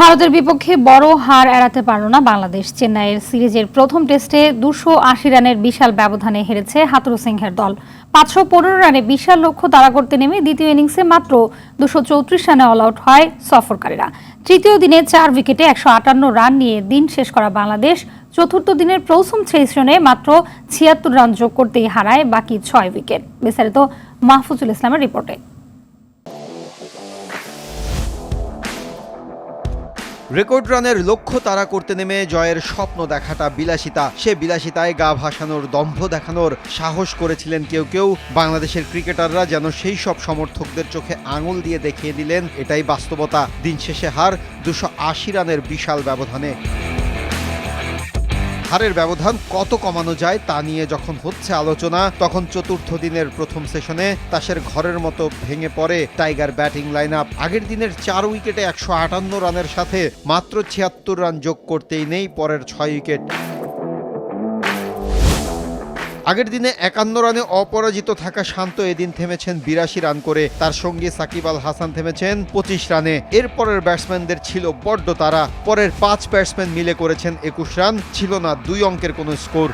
ভারতের বিপক্ষে বড় হার এড়াতে পারল না বাংলাদেশ। চেন্নাইয়ের সিরিজের প্রথম টেস্টে 280 রানের বিশাল ব্যবধানে হেরেছে হাথুরু সিংহের দল। 515 রানে বিশাল লক্ষ্য তাড়া করতে নেমে দ্বিতীয় ইনিংসে মাত্র 234 রানে অল আউট হয় সফরকারীরা। তৃতীয় দিনে 4 উইকেটে 158 রান নিয়ে দিন শেষ করা বাংলাদেশ চতুর্থ দিনের প্রথম সেশনে মাত্র 76 রান যোগ করতেই হারায় বাকি 6 উইকেট। বিস্তারিত মাহফুজুল ইসলামের রিপোর্টে। রেকর্ড রানের লক্ষ্য তাড়া করতে নেমে জয়ের স্বপ্ন দেখাটা বিলাসিতা। সে বিলাসিতায় গা ভাসানোর, দম্ভ দেখানোর সাহস করেছিলেন কেউ কেউ। বাংলাদেশের ক্রিকেটাররা যেন সেই সব সমর্থকদের চোখে আঙুল দিয়ে দেখিয়ে দিলেন এটাই বাস্তবতা। দিন শেষে হার 280 রানের বিশাল ব্যবধানে। হারের ব্যবধান কত কমানো যায় তা নিয়ে যখন হচ্ছে আলোচনা, তখন চতুর্থ দিনের প্রথম সেশনে তাসের ঘরের মতো ভেঙে পড়ে টাইগার ব্যাটিং লাইন আপ। আগের দিনের 4 উইকেটে 158 রানের সাথে মাত্র 76 রান যোগ করতেই নেই পরের 6 উইকেট। আগের দিনে 51 রানে অপরাজিত থাকা শান্ত এদিন থেমেছেন 82 রান করে। তার সঙ্গে সাকিব আল হাসান থেমেছেন 25 রানে। এরপরের ব্যাটসম্যানদের ছিল বড্ড তাড়া। পরের 5 ব্যাটসম্যান মিলে করেছেন 21 রান, ছিল না 2 অঙ্কের কোনো স্কোর।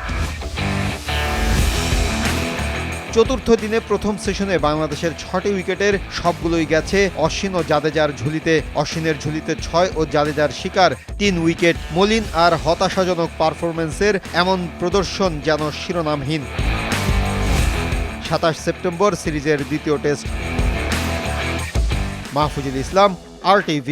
চতুর্থ দিনে প্রথম সেশনে বাংলাদেশের 6টি উইকেটের সবগুলোই গেছে অশ্বিন ও জাদেজার ঝুলিতে। অশ্বিনের ঝুলিতে 6 ও জাদেজার শিকার 3 উইকেট। মলিন আর হতাশাজনক পারফরম্যান্সের এমন প্রদর্শন যেন শিরোনামহীন। 27 সেপ্টেম্বর সিরিজের দ্বিতীয় টেস্ট। মাহফুজুল ইসলাম, RTV।